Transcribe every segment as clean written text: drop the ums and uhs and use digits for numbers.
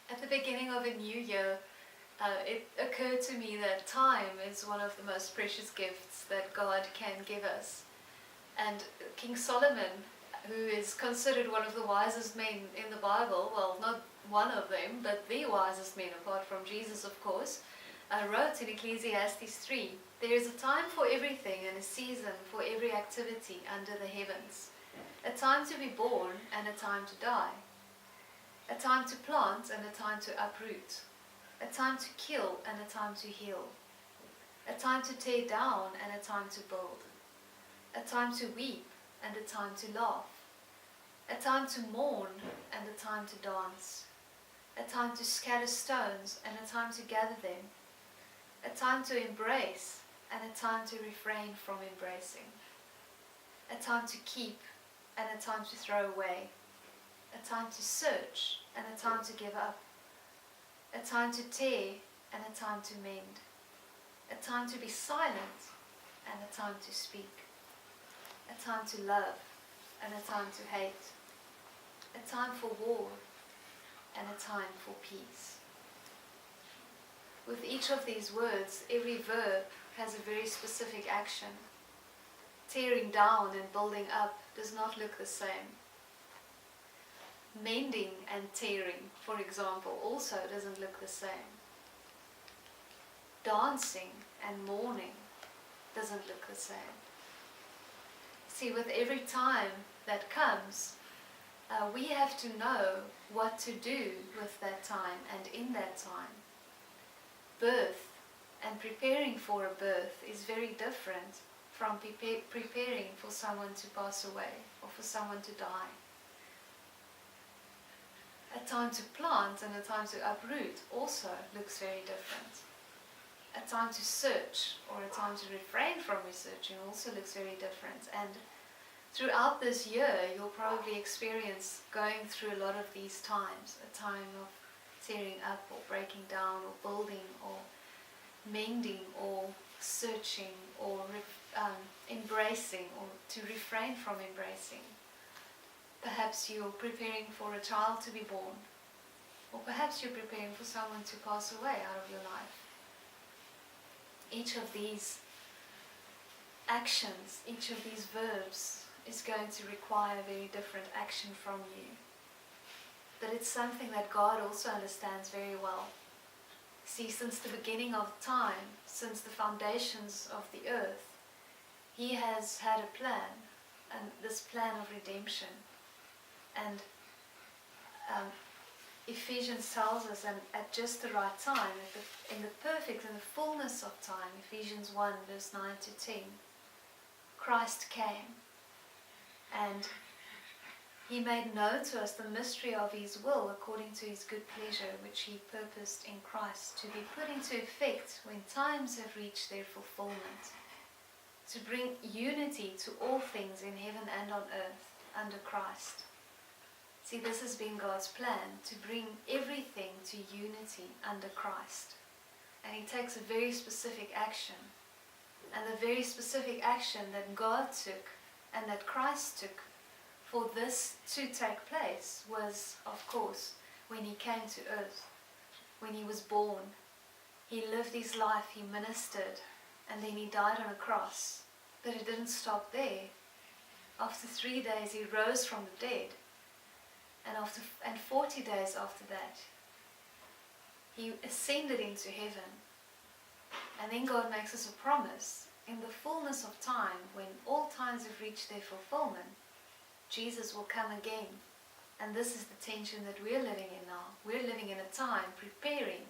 At the beginning of a new year, it occurred to me that time is one of the most precious gifts that God can give us. And King Solomon, who is considered one of the wisest men in the Bible, well, not one of them, but the wisest man, apart from Jesus, of course, wrote in Ecclesiastes 3, "There is a time for everything and a season for every activity under the heavens. A time to be born and a time to die. A time to plant and a time to uproot. A time to kill and a time to heal. A time to tear down and a time to build. A time to weep and a time to laugh. A time to mourn and a time to dance. A time to scatter stones and a time to gather them. A time to embrace and a time to refrain from embracing. A time to keep and a time to throw away. A time to search and a time to give up. A time to tear and a time to mend. A time to be silent and a time to speak. A time to love and a time to hate. A time for war and a time for peace." With each of these words, every verb has a very specific action. Tearing down and building up does not look the same. Mending and tearing, for example, also doesn't look the same. Dancing and mourning doesn't look the same. See, with every time that comes, we have to know what to do with that time and in that time. Birth and preparing for a birth is very different from preparing for someone to pass away or for someone to die. A time to plant and a time to uproot also looks very different. A time to search or a time to refrain from researching also looks very different. And throughout this year, you'll probably experience going through a lot of these times. A time of tearing up or breaking down or building or mending or searching or embracing or to refrain from embracing. Perhaps you're preparing for a child to be born, or perhaps you're preparing for someone to pass away out of your life. Each of these actions, each of these verbs is going to require a very different action from you. But it's something that God also understands very well. See, since the beginning of time, since the foundations of the earth, He has had a plan, and this plan of redemption. And Ephesians tells us, and at just the right time, in the perfect and the fullness of time, Ephesians 1 verse 9 to 10, Christ came and He made known to us the mystery of His will according to His good pleasure, which He purposed in Christ to be put into effect when times have reached their fulfillment, to bring unity to all things in heaven and on earth under Christ. See, this has been God's plan, to bring everything to unity under Christ. And He takes a very specific action. And the very specific action that God took and that Christ took for this to take place was, of course, when He came to earth, when He was born. He lived His life, He ministered, and then He died on a cross. But it didn't stop there. After 3 days He rose from the dead. And 40 days after that, He ascended into heaven. And then God makes us a promise. In the fullness of time, when all times have reached their fulfillment, Jesus will come again. And this is the tension that we're living in now. We're living in a time preparing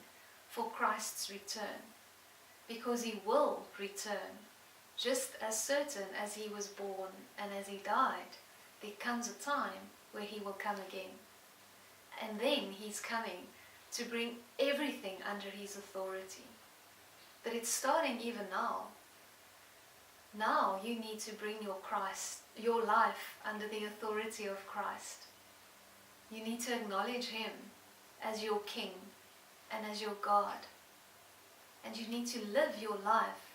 for Christ's return. Because He will return. Just as certain as He was born and as He died, there comes a time where He will come again. And then He's coming to bring everything under His authority. But it's starting even now. Now you need to bring your life under the authority of Christ. You need to acknowledge Him as your King and as your God. And you need to live your life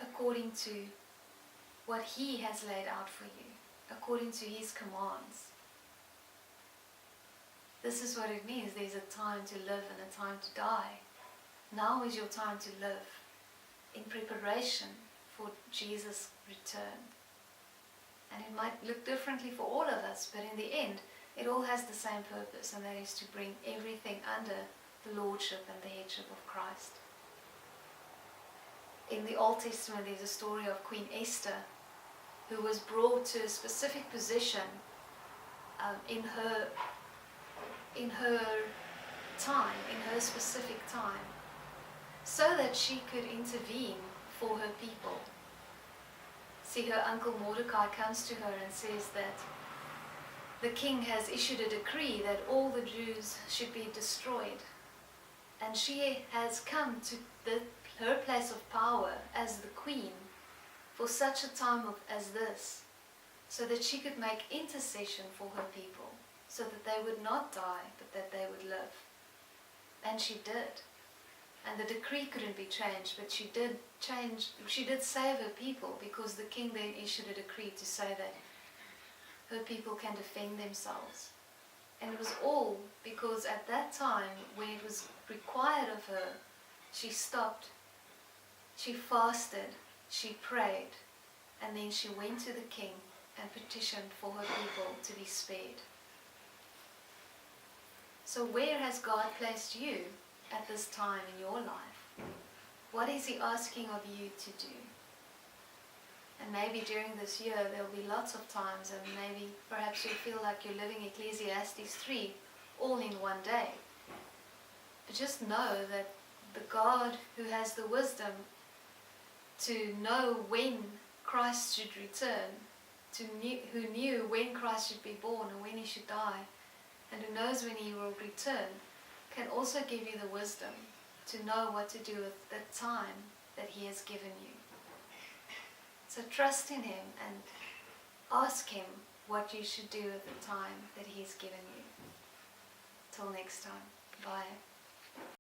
according to what He has laid out for you, according to His commands. this is what it means. There's a time to live and a time to die. Now is your time to live in preparation for Jesus' return. And it might look differently for all of us, but in the end, it all has the same purpose, and that is to bring everything under the lordship and the headship of Christ. In the Old Testament, there's a story of Queen Esther, who was brought to a specific position in her time, in her specific time, so that she could intervene for her people. See, her uncle Mordecai comes to her and says that the king has issued a decree that all the Jews should be destroyed. And she has come to her place of power as the queen for such a time as this, so that she could make intercession for her people, so that they would not die, but that they would live. And she did. And the decree couldn't be changed, but she did save her people, because the king then issued a decree to say that her people can defend themselves. And it was all because at that time, when it was required of her, she stopped, she fasted, she prayed, and then she went to the king and petitioned for her people to be spared. So where has God placed you at this time in your life? What is He asking of you to do? And maybe during this year there will be lots of times, and maybe perhaps you feel like you're living Ecclesiastes 3 all in one day. But just know that the God who has the wisdom to know when Christ should return, who knew when Christ should be born and when He should die, and who knows when He will return, can also give you the wisdom to know what to do with the time that He has given you. So trust in Him and ask Him what you should do with the time that He's given you. Till next time. Bye.